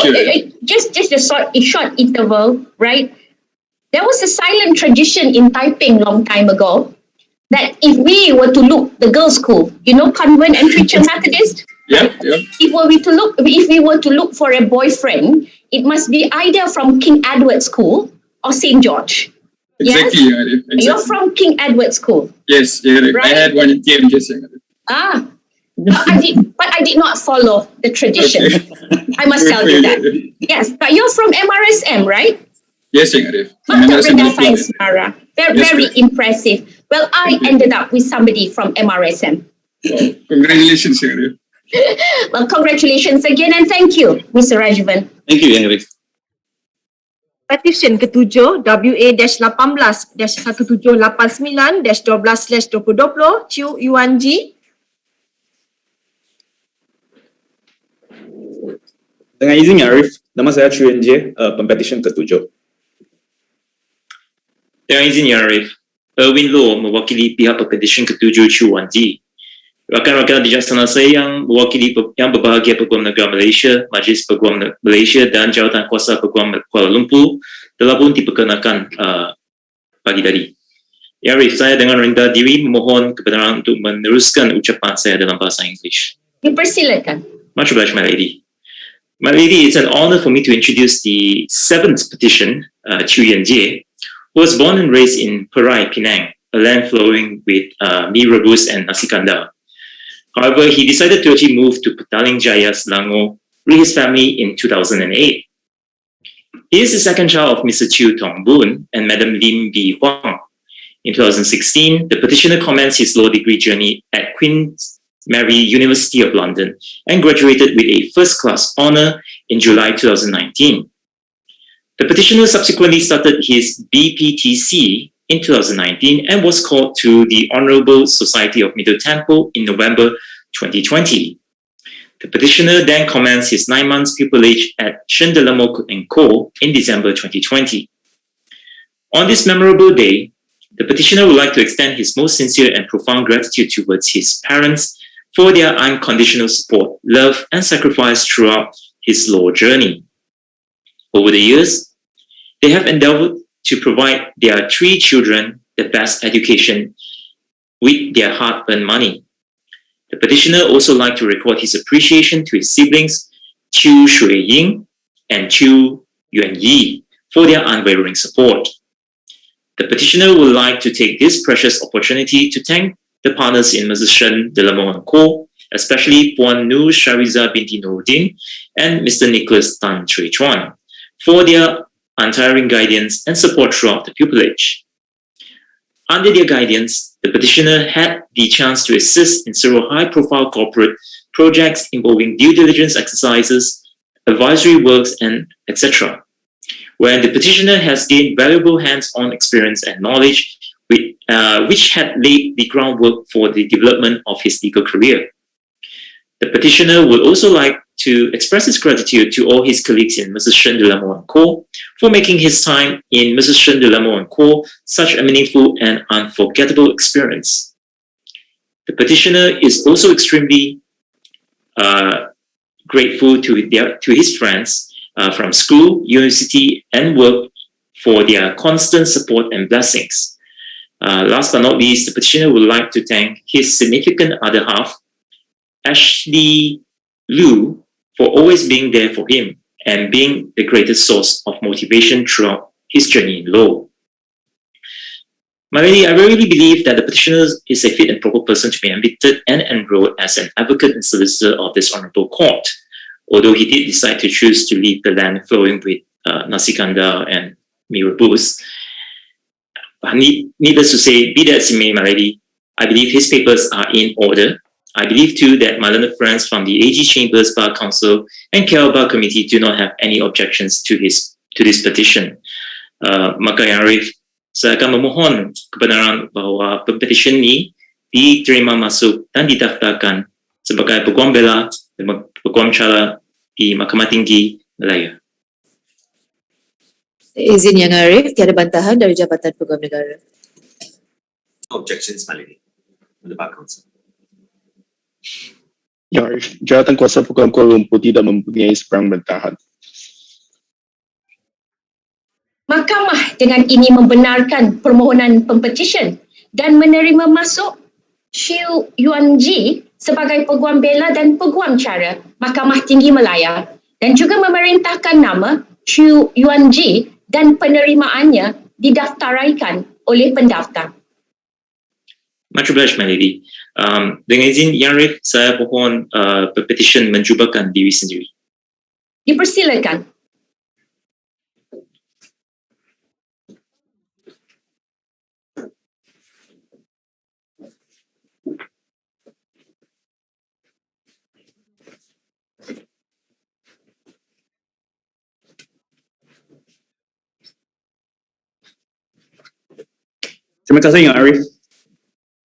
just a short interval, right? There was a silent tradition in Taiping long time ago that if we were to look, the girls' school, you know, convent and Christian Methodist? Yeah. If we were to look for a boyfriend, it must be either from King Edward School or St. George. Exactly, Yes? Yang Arif. Exactly. You're from King Edward School. Yes, Yang Arif. I Right? had one in TMJS, Yang Arif. But I did not follow the tradition. I must tell you that. Yes, but you're from MRSM, right? Yes, Yang Arif. Mantap rendah sains Nara. Very, Yes, very impressive. Well, I ended up with somebody from MRSM. Congratulations, Yang Arif. Well, congratulations again and thank you, Mr. Rajavan. Thank you, Yang Arif. Petisyen ke-7 WA-18-1789-12/2020 Chiu Yuan Ji. Dengan izin Yang Arif, nama saya Chiu Yuan Ji, Pempetisyen ke-7. Dengan izin Yang Arif, Erwin Low mewakili pihak Pempetisyen ke-7 Chiu Yuan Ji. Rakan-rakan bijaksana saya yang mewakili yang berbahagia Peguam Negara Malaysia, Majlis Peguam Malaysia dan Jawatan Kuasa Peguam Kuala Lumpur telah pun diperkenalkan pagi tadi. Ya Arif, saya dengan rendah diri memohon kebenaran untuk meneruskan ucapan saya dalam bahasa Inggeris. Dipersilakan. Much obliged, my lady. My lady, it's an honor for me to introduce the 7th petition, Chiu Yuan Ji, who was born and raised in Perai, Penang, a land flowing with mee rebus and nasi kandar. However, he decided to actually move to Petaling Jaya, Selangor, with his family in 2008. He is the second child of Mr. Chew Tong Boon and Madam Lim Bi Huang. In 2016, the petitioner commenced his law degree journey at Queen Mary University of London and graduated with a first-class honour in July 2019. The petitioner subsequently started his BPTC in 2019 and was called to the Honourable Society of Middle Temple in November 2020. The petitioner then commenced his 9 months pupillage at Shendelamo & Co. in December 2020. On this memorable day, the petitioner would like to extend his most sincere and profound gratitude towards his parents for their unconditional support, love, and sacrifice throughout his law journey. Over the years, they have endeavored to provide their 3 children the best education with their hard-earned money. The petitioner also like to record his appreciation to his siblings, Chu Shui Ying and Chu Yuan Yi, for their unwavering support. The petitioner would like to take this precious opportunity to thank the partners in Mrs. Shen Delamo & Co., especially Puan Nu Shariza Binti Noorin and Mr. Nicholas Tan Chui Chuan, for their untiring guidance and support throughout the pupillage. Under their guidance, the petitioner had the chance to assist in several high-profile corporate projects involving due diligence exercises, advisory works, and etc., where the petitioner has gained valuable hands-on experience and knowledge which had laid the groundwork for the development of his legal career. The petitioner would also like to express his gratitude to all his colleagues in Mrs. Shen de Lamont & Co. for making his time in Mrs. Shen de Lamont & Co. such a meaningful and unforgettable experience. The petitioner is also extremely grateful to his friends from school, university, and work for their constant support and blessings. Last but not least, the petitioner would like to thank his significant other half, Ashley Liu, for always being there for him and being the greatest source of motivation throughout his journey in law. My lady, I really believe that the petitioner is a fit and proper person to be admitted and enrolled as an advocate and solicitor of this honourable court, although he did decide to choose to leave the land flowing with nasi kandar and mee rebus. Needless to say, be that as it may, my lady, I believe his papers are in order. I believe too that my learned friends from the AG Chambers Bar Council and KL Bar Committee do not have any objections to this petition. Maka Yang Arif, saya akan memohon kebenaran bahawa pempetisyen ini diterima masuk dan didaftarkan sebagai Peguam Bela dan Peguam Cara di Mahkamah Tinggi Malaya. Izin Yang Arif, tiada bantahan dari Jabatan Peguam Negara. No objections, my lady, from the Bar Council. Yang Arif, Jabatan Kuasa Peguam Kuala Lumpur tidak mempunyai sebarang bantahan. Mahkamah dengan ini membenarkan permohonan pempetisyen dan menerima masuk Chiu Yuan Ji sebagai Peguam Bela dan Peguam Cara Mahkamah Tinggi Malaya dan juga memerintahkan nama Chiu Yuan Ji dan penerimaannya didaftaraikan oleh pendaftar. Much obliged, my lady. Dengan izin Yang Arif, saya mohon pempetisyen mencubakan diri sendiri. Dipersilakan. Terima kasih Yang Arif.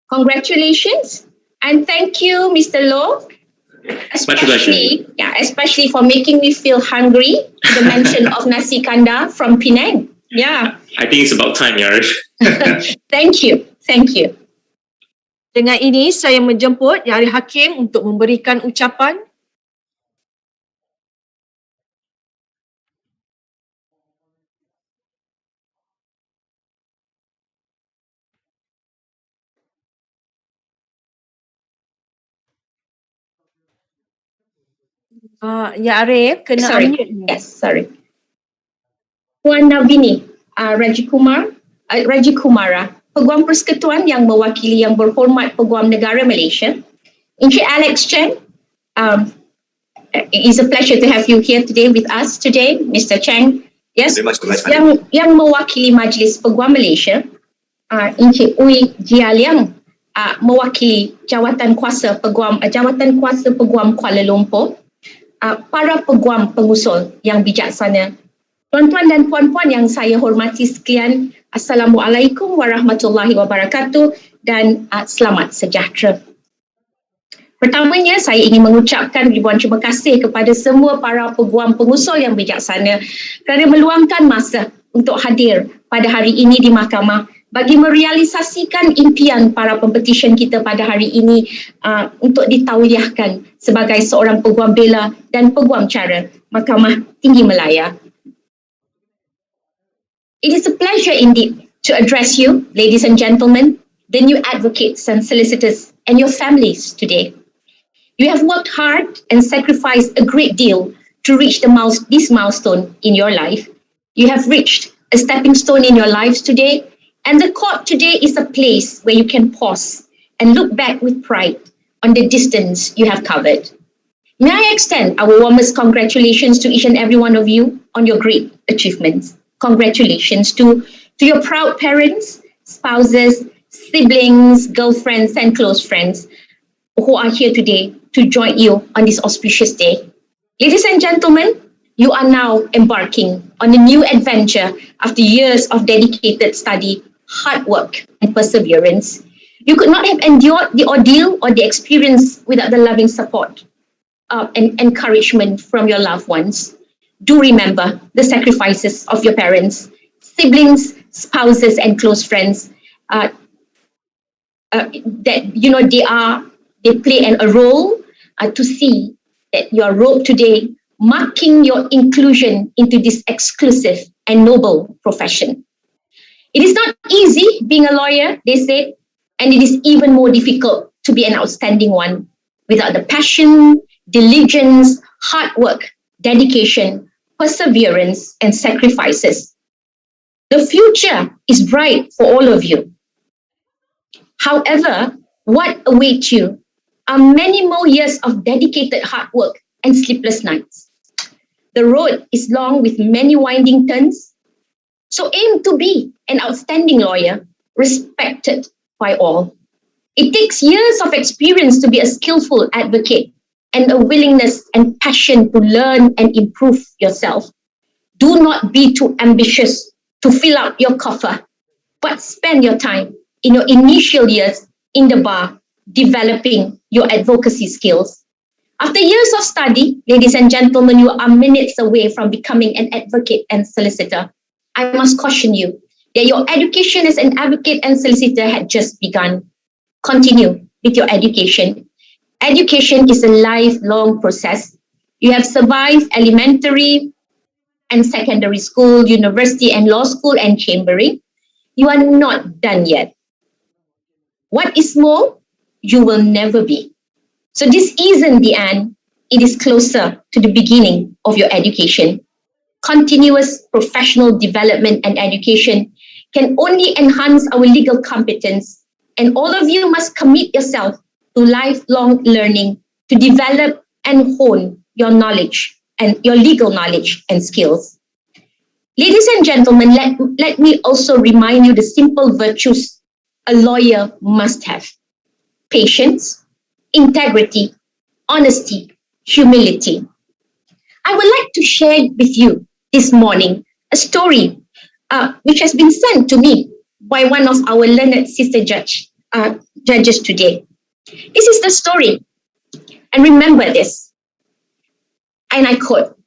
Congratulations and thank you, Mr. Loh, especially for making me feel hungry. The mention of nasi kandar from Penang. Yeah. I think it's about time, Yang Arif. Thank you. Dengan ini saya menjemput Yang Arif Hakim untuk memberikan ucapan. Ya Arif, kena unmute. Sorry. Puan Navini Raji Kumara, Peguam Persekutuan yang mewakili Yang Berhormat Peguam Negara Malaysia. Encik Alex Chen, it is a pleasure to have you here today with us today, Mr. Cheng. Yes, yang mewakili Majlis Peguam Malaysia. Encik Ui Jialiang, mewakili Jawatan Kuasa Peguam Kuala Lumpur. Para peguam pengusul yang bijaksana, tuan-tuan dan puan-puan yang saya hormati sekalian, Assalamualaikum warahmatullahi wabarakatuh dan selamat sejahtera. Pertamanya, saya ingin mengucapkan ribuan terima kasih kepada semua para peguam pengusul yang bijaksana kerana meluangkan masa untuk hadir pada hari ini di mahkamah bagi merealisasikan impian para pempetisyen kita pada hari ini untuk ditauliahkan sebagai seorang Peguam Bela dan Peguam Cara Mahkamah Tinggi Malaya. It is a pleasure indeed to address you, ladies and gentlemen, the new advocates and solicitors and your families today. You have worked hard and sacrificed a great deal to reach this milestone in your life. You have reached a stepping stone in your lives today. And the court today is a place where you can pause and look back with pride on the distance you have covered. May I extend our warmest congratulations to each and every one of you on your great achievements. Congratulations to your proud parents, spouses, siblings, girlfriends, and close friends who are here today to join you on this auspicious day. Ladies and gentlemen, you are now embarking on a new adventure after years of dedicated study, hard work, and perseverance. You could not have endured the ordeal or the experience without the loving support and encouragement from your loved ones. Do remember the sacrifices of your parents, siblings, spouses, and close friends. That they play a role to see that you are robed today, marking your inclusion into this exclusive and noble profession. It is not easy being a lawyer, they say, and it is even more difficult to be an outstanding one without the passion, diligence, hard work, dedication, perseverance, and sacrifices. The future is bright for all of you. However, what awaits you are many more years of dedicated hard work and sleepless nights. The road is long with many winding turns, so aim to be an outstanding lawyer, respected by all. It takes years of experience to be a skillful advocate and a willingness and passion to learn and improve yourself. Do not be too ambitious to fill out your coffer, but spend your time in your initial years in the bar developing your advocacy skills. After years of study, ladies and gentlemen, you are minutes away from becoming an advocate and solicitor. I must caution you that your education as an advocate and solicitor had just begun. Continue with your education. Education is a lifelong process. You have survived elementary and secondary school, university and law school and chambering. You are not done yet. What is more, you will never be. So this isn't the end. It is closer to the beginning of your education. Continuous professional development and education can only enhance our legal competence, and all of you must commit yourself to lifelong learning to develop and hone your knowledge and your legal knowledge and skills. Ladies and gentlemen, let me also remind you the simple virtues a lawyer must have: patience, integrity, honesty, humility. I would like to share with you this morning a story which has been sent to me by one of our learned sister judges today. This is the story, and remember this, and I quote.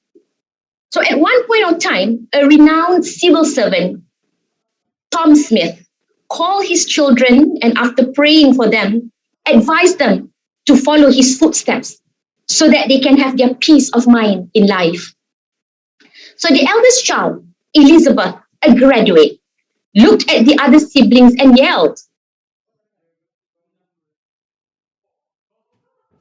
So at one point of time, a renowned civil servant, Tom Smith, called his children and after praying for them, advised them to follow his footsteps so that they can have their peace of mind in life. So the eldest child, Elizabeth, a graduate, looked at the other siblings and yelled,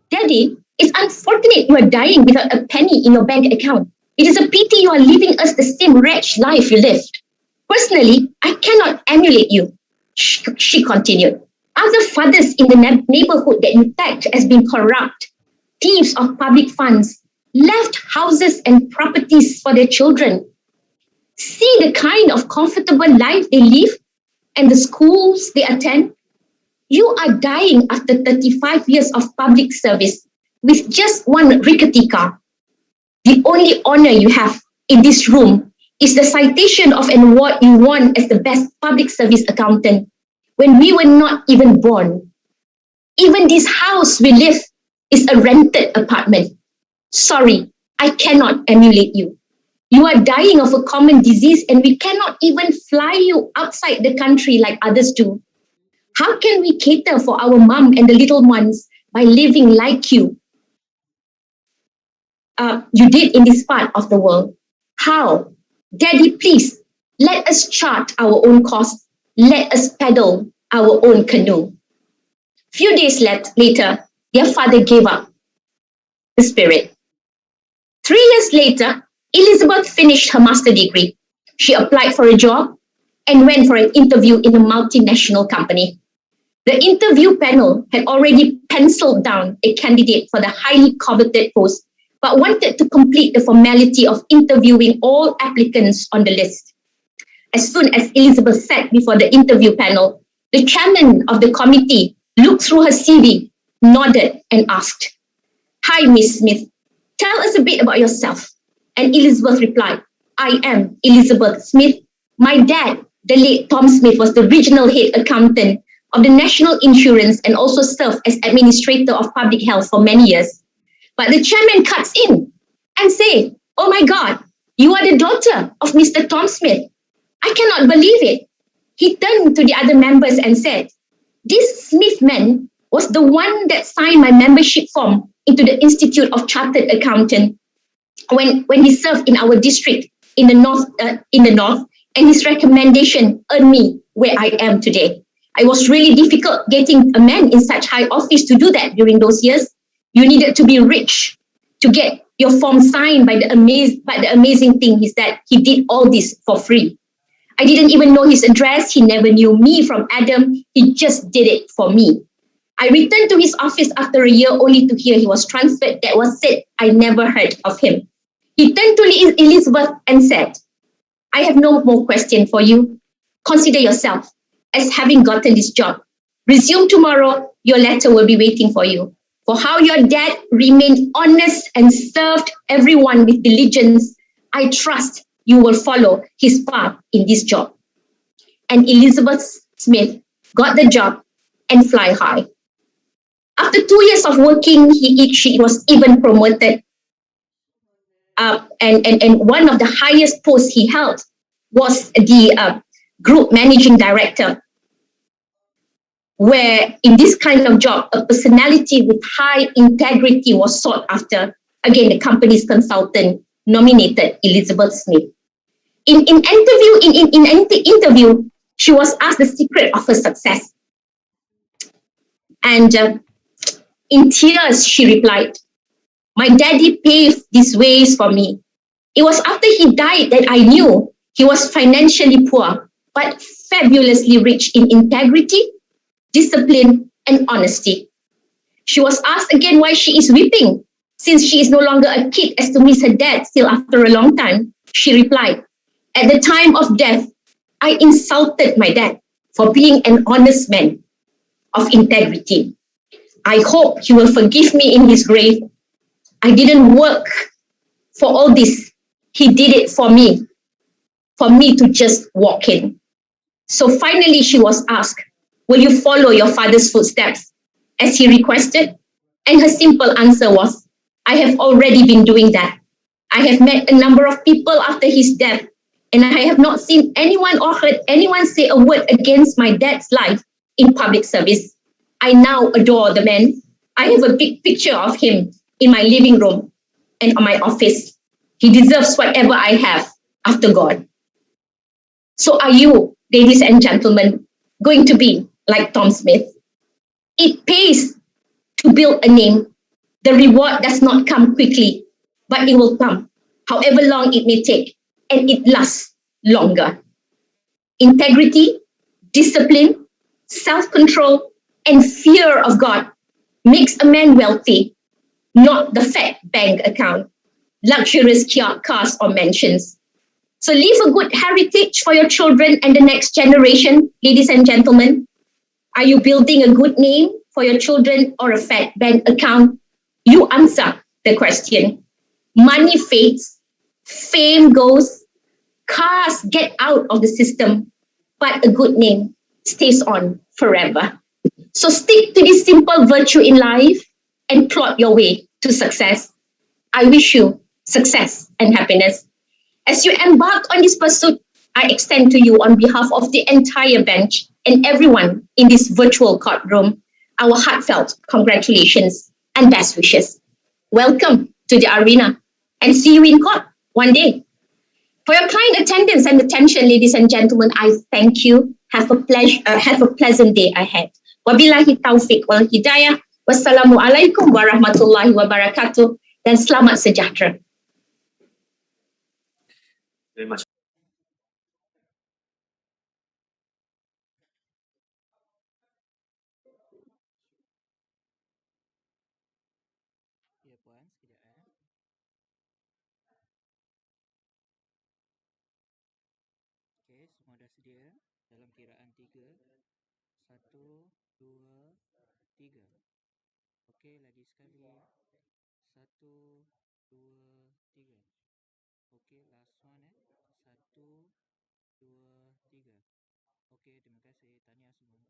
"Daddy, it's unfortunate you are dying without a penny in your bank account. It is a pity you are leaving us the same wretched life you lived. Personally, I cannot emulate you," she continued. "Other fathers in the neighborhood that you tagged as being corrupt, thieves of public funds, left houses and properties for their children. See the kind of comfortable life they live and the schools they attend. You are dying after 35 years of public service with just one rickety car. The only honor you have in this room is the citation of an award you won as the best public service accountant when we were not even born. Even this house we live is a rented apartment. Sorry, I cannot emulate you. You are dying of a common disease and we cannot even fly you outside the country like others do. How can we cater for our mom and the little ones by living like you did in this part of the world? How? Daddy, please, let us chart our own course. Let us paddle our own canoe." Few days later, their father gave up the spirit. 3 years later, Elizabeth finished her master's degree. She applied for a job and went for an interview in a multinational company. The interview panel had already penciled down a candidate for the highly coveted post, but wanted to complete the formality of interviewing all applicants on the list. As soon as Elizabeth sat before the interview panel, the chairman of the committee looked through her CV, nodded, and asked, "Hi, Miss Smith. Tell us a bit about yourself." And Elizabeth replied, "I am Elizabeth Smith. My dad, the late Tom Smith, was the regional head accountant of the National Insurance and also served as administrator of public health for many years." But the chairman cuts in and say, "Oh my God, you are the daughter of Mr. Tom Smith. I cannot believe it." He turned to the other members and said, "This Smith man was the one that signed my membership form into the Institute of Chartered Accountant when he served in our district in the north, and his recommendation earned me where I am today. It was really difficult getting a man in such high office to do that during those years. You needed to be rich to get your form signed by the amazing thing is that he did all this for free. I didn't even know his address. He never knew me from Adam. He just did it for me. I returned to his office after a year only to hear he was transferred. That was it. I never heard of him." He turned to Elizabeth and said, "I have no more question for you. Consider yourself as having gotten this job. Resume tomorrow. Your letter will be waiting for you. For how your dad remained honest and served everyone with diligence, I trust you will follow his path in this job." And Elizabeth Smith got the job and fly high. After 2 years of working, she was even promoted. And one of the highest posts he held was the group managing director, where in this kind of job, a personality with high integrity was sought after. Again, the company's consultant nominated Elizabeth Smith. In interview, she was asked the secret of her success. And in tears, she replied, "My daddy paved these ways for me. It was after he died that I knew he was financially poor, but fabulously rich in integrity, discipline, and honesty." She was asked again why she is weeping, since she is no longer a kid as to miss her dad still after a long time. She replied, "At the time of death, I insulted my dad for being an honest man of integrity. I hope he will forgive me in his grave. I didn't work for all this. He did it for me to just walk in." So finally she was asked, "Will you follow your father's footsteps as he requested?" And her simple answer was, "I have already been doing that. I have met a number of people after his death, and I have not seen anyone or heard anyone say a word against my dad's life in public service. I now adore the man. I have a big picture of him in my living room and on my office. He deserves whatever I have after God." So are you, ladies and gentlemen, going to be like Tom Smith? It pays to build a name. The reward does not come quickly, but it will come, however long it may take, and it lasts longer. Integrity, discipline, self-control, and fear of God makes a man wealthy, not the fat bank account, luxurious cars or mansions. So leave a good heritage for your children and the next generation, ladies and gentlemen. Are you building a good name for your children or a fat bank account? You answer the question. Money fades, fame goes, cars get out of the system, but a good name stays on forever. So stick to this simple virtue in life and plot your way to success. I wish you success and happiness. As you embark on this pursuit, I extend to you on behalf of the entire bench and everyone in this virtual courtroom, our heartfelt congratulations and best wishes. Welcome to the arena and see you in court one day. For your kind attendance and attention, ladies and gentlemen, I thank you. Have a pleasant day ahead. Wabillahi taufiq wal hidayah. Wassalamualaikum warahmatullahi wabarakatuh. Dan selamat sejahtera. Very much. Okey, semua dah sedia dalam kiraan 3. 1, 2, 3. Okey, lagi sekali. 1, 2, 3. Okey, last one 1, 2, 3. Okey, terima kasih. Tahniah semua.